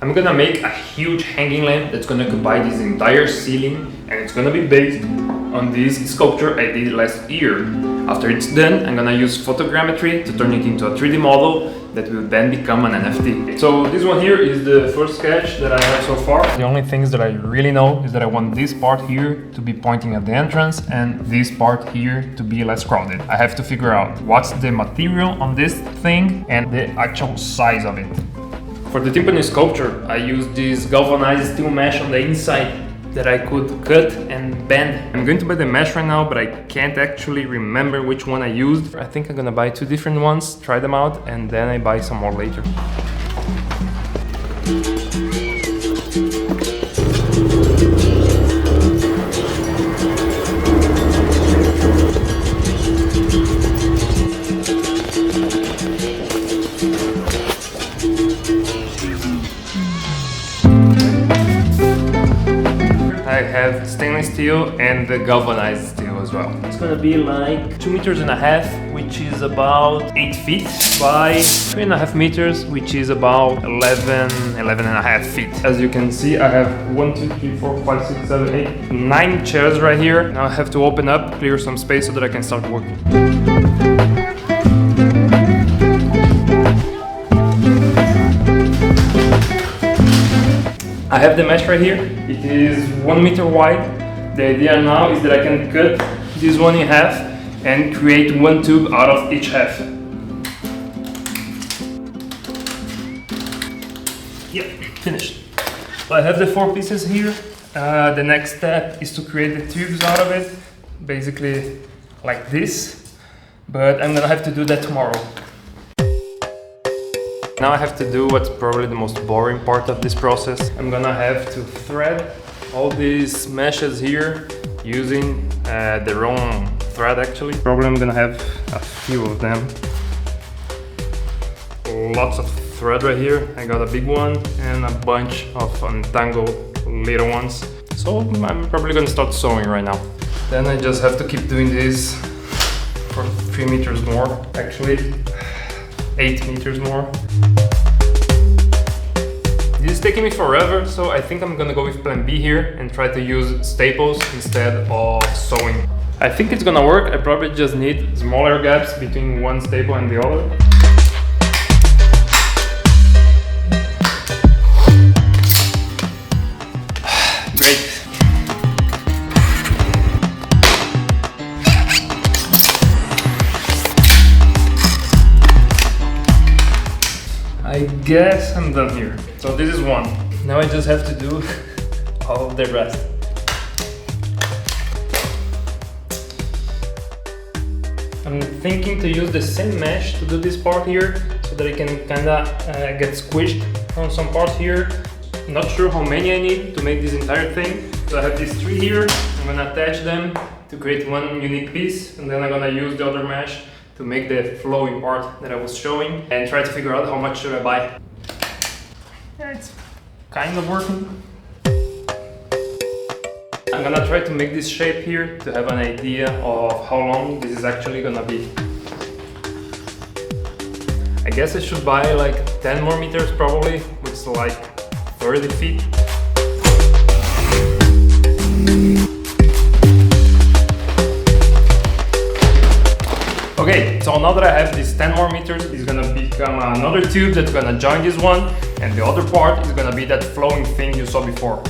I'm gonna make a huge hanging lamp that's gonna occupy this entire ceiling, and it's gonna be based on this sculpture I did last year. After it's done, I'm gonna use photogrammetry to turn it into a 3D model that will then become an NFT. So this one here is the first sketch that I have so far. The only things that I really know is that I want this part here to be pointing at the entrance and this part here to be less crowded. I have to figure out what's the material on this thing and the actual size of it. For the timpani sculpture, I used this galvanized steel mesh on the inside that I could cut and bend. I'm going to buy the mesh right now, but I can't actually remember which one I used. I think I'm gonna buy 2 different ones, try them out, and then I buy some more later. I have stainless steel and the galvanized steel as well. It's gonna be like 2.5 meters, which is about 8 feet, by 3.5 meters, which is about 11.5 feet. As you can see, I have 1, 2, 3, 4, 5, 6, 7, 8, 9 chairs right here. Now I have to open up, clear some space so that I can start working. I have the mesh right here. It is 1 meter wide. The idea now is that I can cut this one in half and create one tube out of each half. Yep, finished. So I have the 4 pieces here. The next step is to create the tubes out of it, basically like this. But I'm gonna have to do that tomorrow. Now I have to do what's probably the most boring part of this process. I'm gonna have to thread all these meshes here using the wrong thread actually. Probably I'm gonna have a few of them. Lots of thread right here. I got a big one and a bunch of untangled little ones. So I'm probably gonna start sewing right now. Then I just have to keep doing this for 3 meters more, actually 8 meters more. This is taking me forever, so I think I'm gonna go with plan B here and try to use staples instead of sewing. I think it's gonna work. I probably just need smaller gaps between one staple and the other. Great. I guess I'm done here. So this is one. Now I just have to do all of the rest. I'm thinking to use the same mesh to do this part here so that it can kinda get squished on some parts here. Not sure how many I need to make this entire thing. So I have these 3 here. I'm gonna attach them to create one unique piece, and then I'm gonna use the other mesh to make the flowing part that I was showing and try to figure out how much should I buy. Yeah, it's kind of working. I'm gonna try to make this shape here to have an idea of how long this is actually gonna be. I guess I should buy like 10 more meters probably, which is like 30 feet. Okay, so now that I have these 10 more meters, it's gonna become another tube that's gonna join this one, and the other part is gonna be that flowing thing you saw before.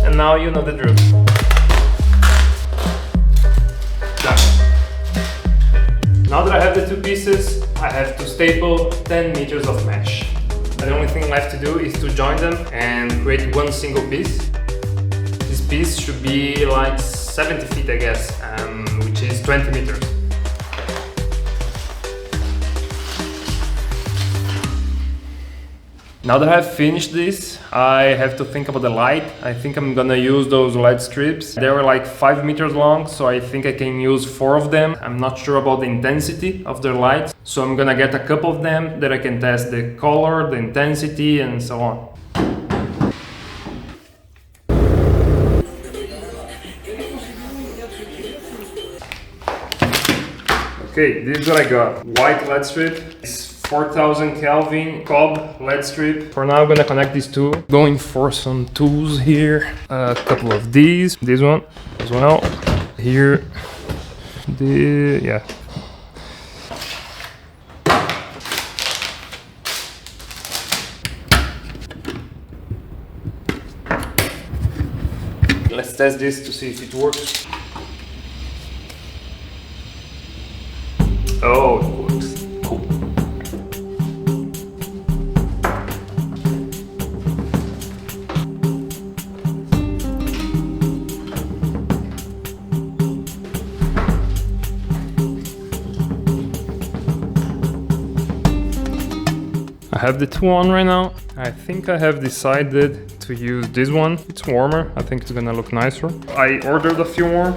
And now you know the drill. Done. Now that I have the 2 pieces, I have to staple 10 meters of mesh. The only thing left to do is to join them and create one single piece. This piece should be like 70 feet, I guess, which is 20 meters. Now that I've finished this, I have to think about the light. I think I'm gonna use those light strips. They were like 5 meters long, so I think I can use 4 of them. I'm not sure about the intensity of their light, so I'm gonna get a couple of them that I can test the color, the intensity, and so on. Okay, this is what I got. White LED strip. It's 4000 Kelvin cob LED strip. For now I'm gonna connect these two. Going for some tools here. A couple of these. This one as well. Here. Yeah. Let's test this to see if it works. Oh, it works. Cool. I have the two on right now. I think I have decided to use this one. It's warmer. I think it's gonna look nicer. I ordered a few more.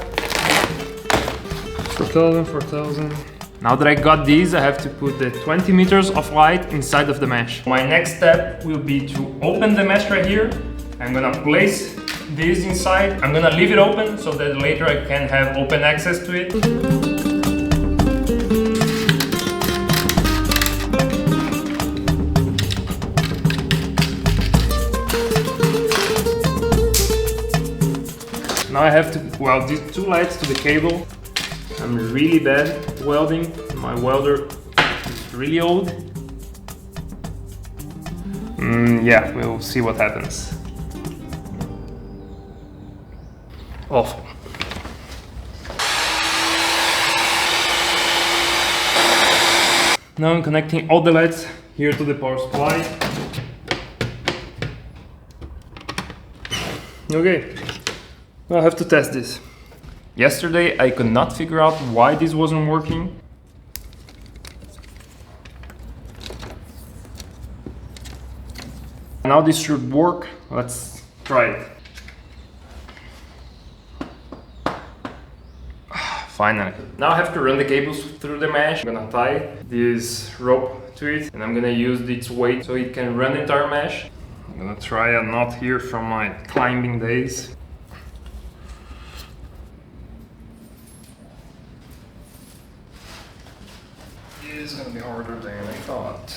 4,000. Now that I got these, I have to put the 20 meters of light inside of the mesh. My next step will be to open the mesh right here. I'm gonna place this inside. I'm gonna leave it open so that later I can have open access to it. Now I have to weld these two lights to the cable. I'm really bad at welding. My welder is really old. Yeah, we'll see what happens. Awful. Now I'm connecting all the lights here to the power supply. Okay. I'll have to test this. Yesterday I could not figure out why this wasn't working. Now this should work. Let's try it. Finally. Now I have to run the cables through the mesh. I'm gonna tie this rope to it and I'm gonna use its weight so it can run the entire mesh. I'm gonna try a knot here from my climbing days. It's gonna be harder than I thought.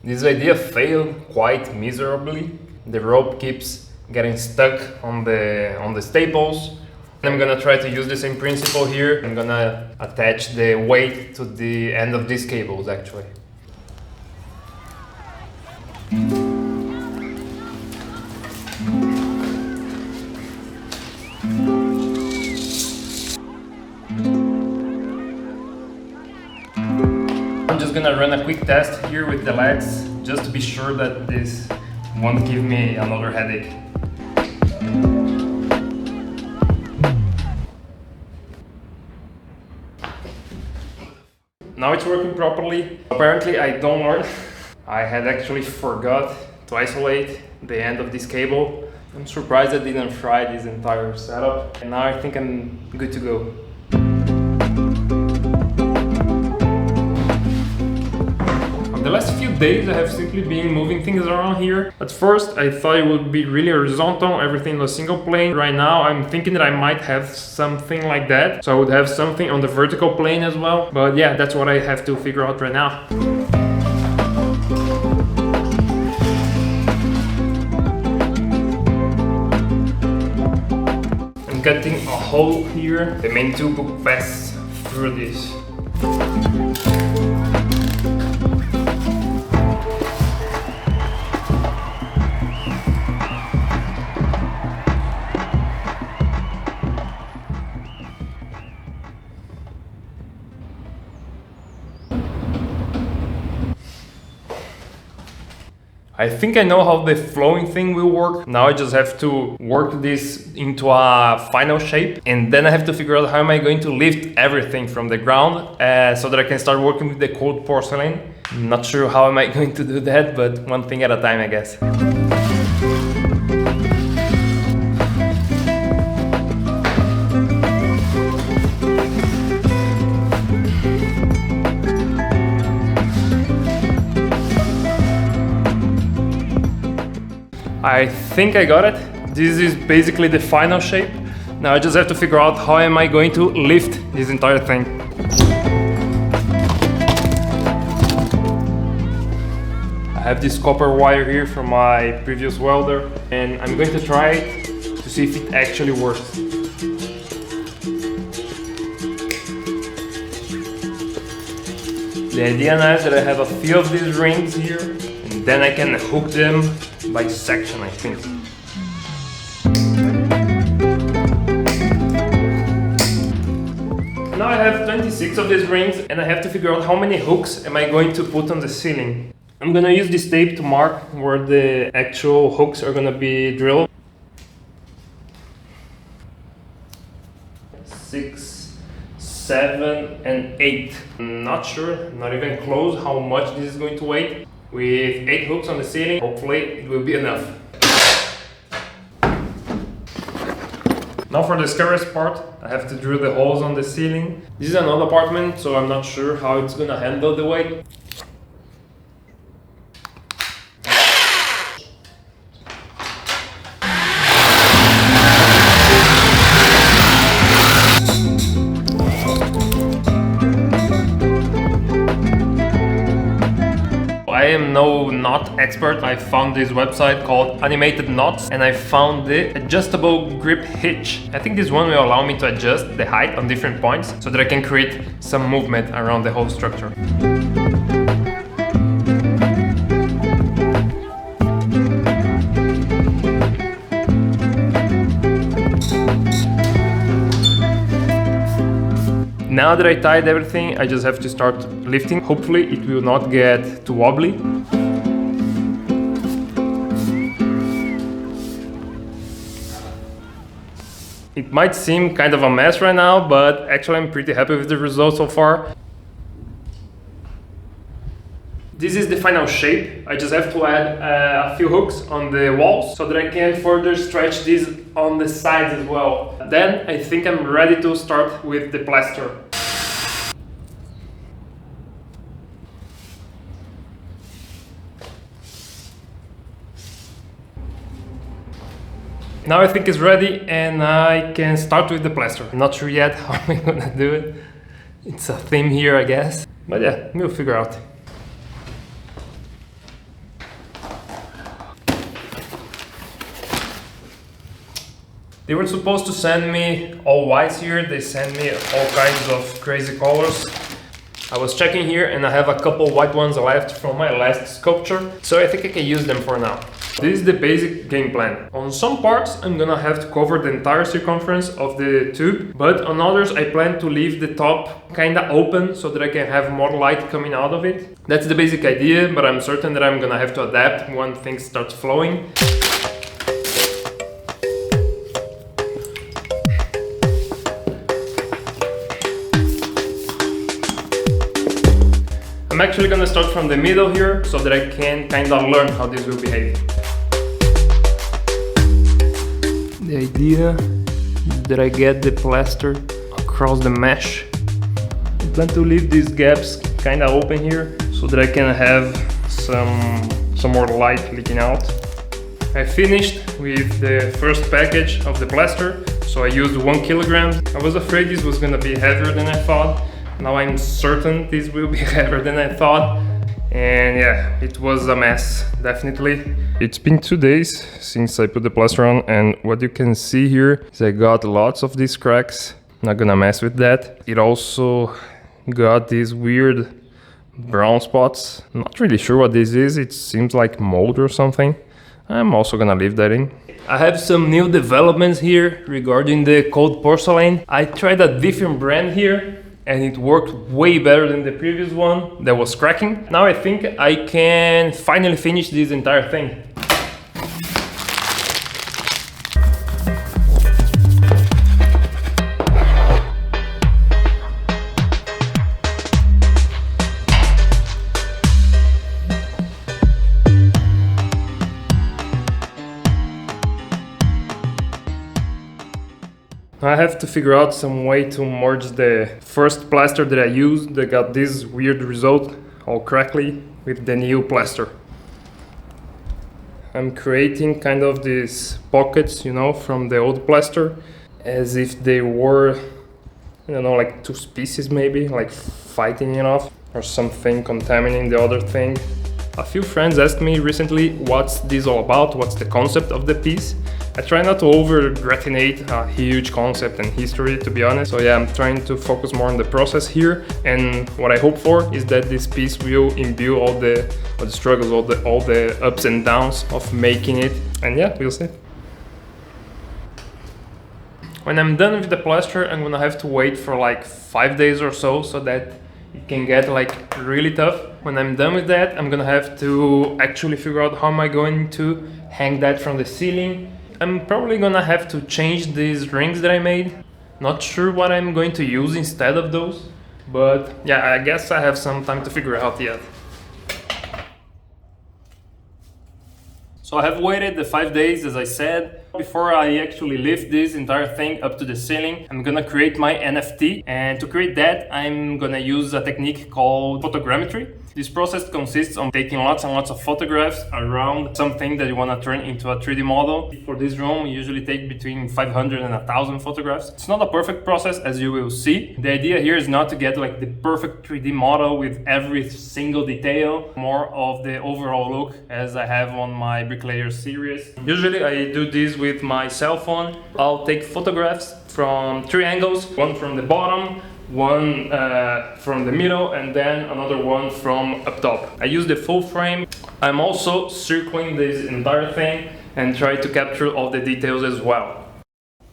This idea failed quite miserably. The rope keeps getting stuck on the staples. I'm gonna try to use the same principle here. I'm gonna attach the weight to the end of these cables actually. I'm just gonna run a quick test here with the legs just to be sure that this won't give me another headache. Now it's working properly. Apparently I don't learn. I had actually forgot to isolate the end of this cable. I'm surprised I didn't fry this entire setup. And now I think I'm good to go. The last few days I have simply been moving things around here. At first I thought it would be really horizontal, everything was single plane. Right now I'm thinking that I might have something like that. So I would have something on the vertical plane as well. But yeah, that's what I have to figure out right now. I'm cutting a hole here. The main tube will pass through this. I think I know how the flowing thing will work. Now I just have to work this into a final shape and then I have to figure out how am I going to lift everything from the ground so that I can start working with the cold porcelain. I'm not sure how am I going to do that, but one thing at a time, I guess. I think I got it. This is basically the final shape. Now I just have to figure out how am I going to lift this entire thing. I have this copper wire here from my previous welder, and I'm going to try it to see if it actually works. The idea now is that I have a few of these rings here, and then I can hook them by section, I think. Now I have 26 of these rings, and I have to figure out how many hooks am I going to put on the ceiling. I'm gonna use this tape to mark where the actual hooks are gonna be drilled. 6, 7, and 8. I'm not sure, not even close how much this is going to weigh. With 8 hooks on the ceiling, hopefully it will be enough. Now for the scariest part, I have to drill the holes on the ceiling. This is an old apartment, so I'm not sure how it's gonna handle the weight. I am no knot expert. I found this website called Animated Knots, and I found the adjustable grip hitch. I think this one will allow me to adjust the height on different points so that I can create some movement around the whole structure. Now that I tied everything, I just have to start lifting. Hopefully it will not get too wobbly. It might seem kind of a mess right now, but actually I'm pretty happy with the result so far. This is the final shape. I just have to add a few hooks on the walls so that I can further stretch this on the sides as well. Then I think I'm ready to start with the plaster. Now I think it's ready and I can start with the plaster. I'm not sure yet how I'm gonna do it. It's a theme here, I guess. But yeah, we'll figure out. They were supposed to send me all whites here. They sent me all kinds of crazy colors. I was checking here and I have a couple white ones left from my last sculpture, so I think I can use them for now. This is the basic game plan. On some parts I'm gonna have to cover the entire circumference of the tube, but on others I plan to leave the top kinda open so that I can have more light coming out of it. That's the basic idea, but I'm certain that I'm gonna have to adapt when things start flowing. I'm actually gonna start from the middle here so that I can kind of learn how this will behave. The idea is that I get the plaster across the mesh. I plan to leave these gaps kind of open here so that I can have some more light leaking out. I finished with the first package of the plaster, so I used 1 kilogram. I was afraid this was gonna be heavier than I thought. Now I'm certain this will be heavier than I thought. And yeah, it was a mess, definitely. It's been 2 days since I put the plaster on, and what you can see here is I got lots of these cracks. Not gonna mess with that. It also got these weird brown spots. Not really sure what this is. It seems like mold or something. I'm also gonna leave that in. I have some new developments here regarding the cold porcelain. I tried a different brand here, and it worked way better than the previous one that was cracking. Now I think I can finally finish this entire thing. I have to figure out some way to merge the first plaster that I used that got this weird result, all crackly, with the new plaster. I'm creating kind of these pockets, you know, from the old plaster, as if they were, I don't know, like two species maybe, like fighting off or something contaminating the other thing. A few friends asked me recently what's this all about, what's the concept of the piece. I try not to over-gratinate a huge concept and history, to be honest. So yeah, I'm trying to focus more on the process here, and what I hope for is that this piece will imbue all the struggles, all the ups and downs of making it, and yeah, we'll see. When I'm done with the plaster, I'm gonna have to wait for like 5 days or so that it can get like really tough. When I'm done with that, I'm gonna have to actually figure out how am I going to hang that from the ceiling. I'm probably gonna have to change these rings that I made. Not sure what I'm going to use instead of those, but yeah, I guess I have some time to figure out yet. So I have waited the 5 days, as I said. Before I actually lift this entire thing up to the ceiling, I'm gonna create my NFT. And to create that, I'm gonna use a technique called Photogrammetry. This process consists of taking lots and lots of photographs around something that you wanna turn into a 3D model. For this room, you usually take between 500 and 1,000 photographs. It's not a perfect process, as you will see. The idea here is not to get like the perfect 3D model with every single detail, more of the overall look as I have on my Bricklayer series. Usually I do this with my cell phone. I'll take photographs from 3 angles, one from the bottom, one from the middle, and then another one from up top. I use the full frame. I'm also circling this entire thing and try to capture all the details as well.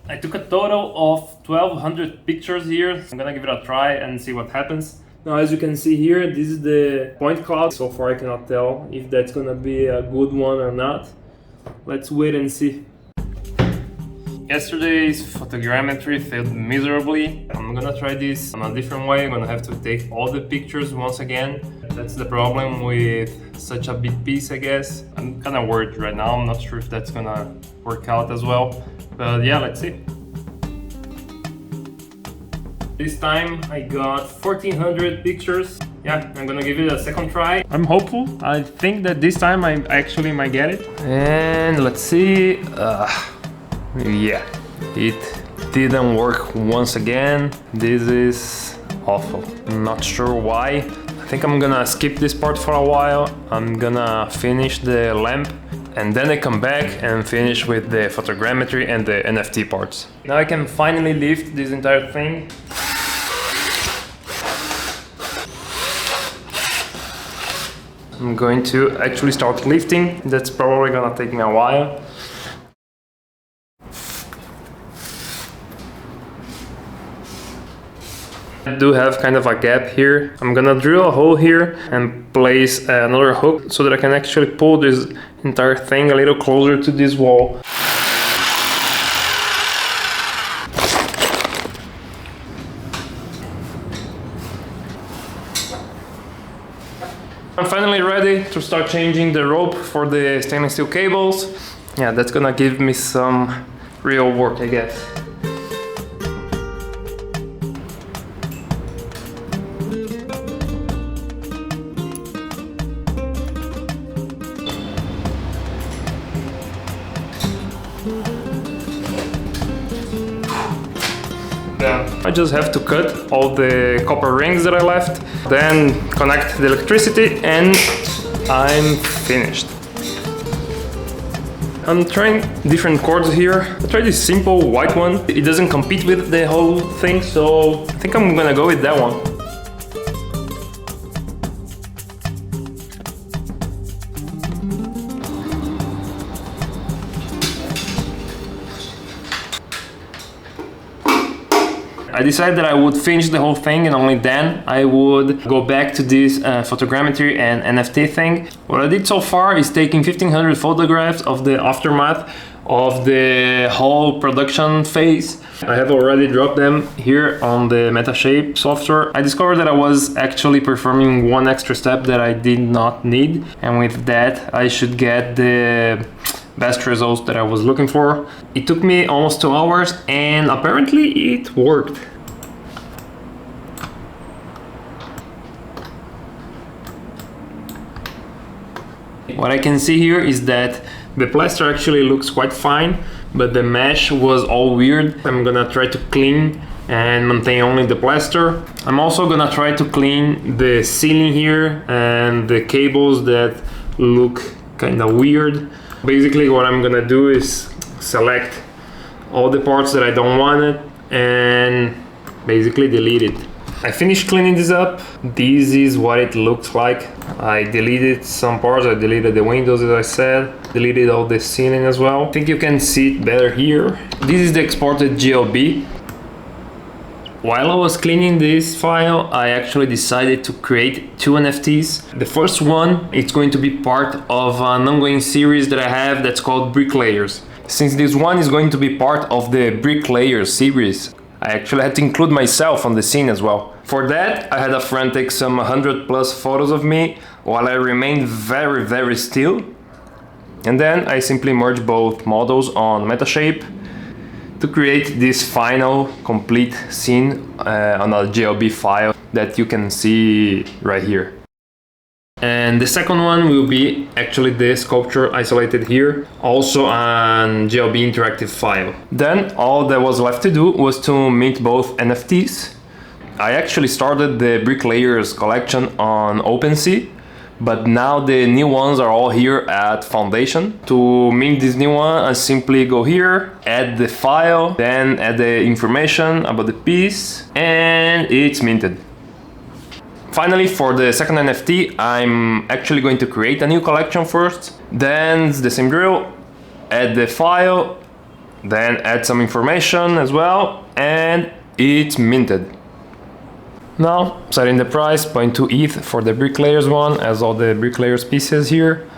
I took a total of 1,200 pictures here. I'm gonna give it a try and see what happens. Now, as you can see here, this is the point cloud. So far I cannot tell if that's gonna be a good one or not. Let's wait and see. Yesterday's photogrammetry failed miserably. I'm gonna try this in a different way. I'm gonna have to take all the pictures once again. That's the problem with such a big piece, I guess. I'm kind of worried right now. I'm not sure if that's gonna work out as well. But yeah, let's see. This time I got 1,400 pictures. Yeah, I'm gonna give it a second try. I'm hopeful. I think that this time I actually might get it. And let's see. Yeah, it didn't work once again. This is awful. Not sure why. I think I'm gonna skip this part for a while. I'm gonna finish the lamp and then I come back and finish with the photogrammetry and the NFT parts. Now I can finally lift this entire thing. I'm going to actually start lifting. That's probably gonna take me a while. I do have kind of a gap here. I'm gonna drill a hole here and place another hook so that I can actually pull this entire thing a little closer to this wall. I'm finally ready to start changing the rope for the stainless steel cables. Yeah, that's gonna give me some real work, I guess. I just have to cut all the copper rings that I left, then connect the electricity and I'm finished. I'm trying different cords here. I tried this simple white one. It doesn't compete with the whole thing, so I think I'm gonna go with that one. I decided that I would finish the whole thing and only then I would go back to this photogrammetry and NFT thing. What I did so far is taking 1,500 photographs of the aftermath of the whole production phase. I have already dropped them here on the Metashape software. I discovered that I was actually performing one extra step that I did not need, and with that I should get the best results that I was looking for. It took me almost 2 hours and apparently it worked. What I can see here is that the plaster actually looks quite fine, but the mesh was all weird. I'm gonna try to clean and maintain only the plaster. I'm also gonna try to clean the ceiling here and the cables that look kind of weird. Basically what I'm gonna do is select all the parts that I don't want it and basically delete it. I finished cleaning this up. This is what it looks like. I deleted some parts, I deleted the windows as I said, deleted all the ceiling as well. I think you can see it better here. This is the exported GLB. While I was cleaning this file, I actually decided to create 2 NFTs. The first one, it's going to be part of an ongoing series that I have that's called Bricklayers. Since this one is going to be part of the Bricklayers series, I actually had to include myself on the scene as well. For that, I had a friend take some 100 plus photos of me while I remained very still. And then I simply merged both models on Metashape to create this final complete scene on a GLB file that you can see right here. And the second one will be actually the sculpture isolated here, also on GLB interactive file. Then all that was left to do was to mint both NFTs. I actually started the Bricklayers collection on OpenSea, but now the new ones are all here at Foundation. To mint this new one, I simply go here, add the file, then add the information about the piece, and it's minted. Finally, for the second NFT, I'm actually going to create a new collection first, then the same drill, add the file, then add some information as well, and it's minted. Now, setting the price, 0.2 ETH for the Bricklayers one, as all the Bricklayers pieces here.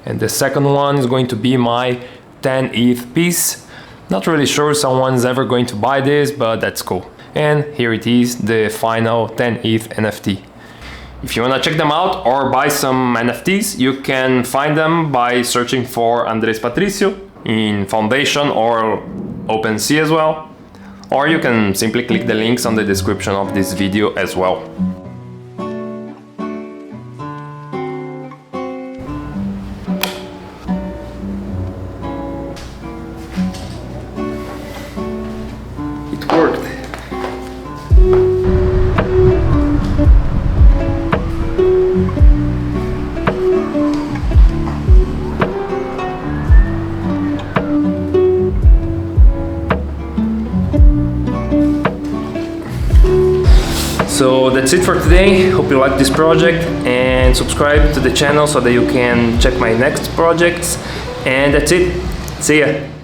And the second one is going to be my 10 ETH piece. Not really sure someone's ever going to buy this, but that's cool. And here it is, the final 10 ETH NFT. If you wanna check them out or buy some NFTs, you can find them by searching for Andres Patricio in Foundation or OpenSea as well. Or you can simply click the links on the description of this video as well. It worked. So that's it for today. Hope you like this project and subscribe to the channel so that you can check my next projects. And that's it. See ya.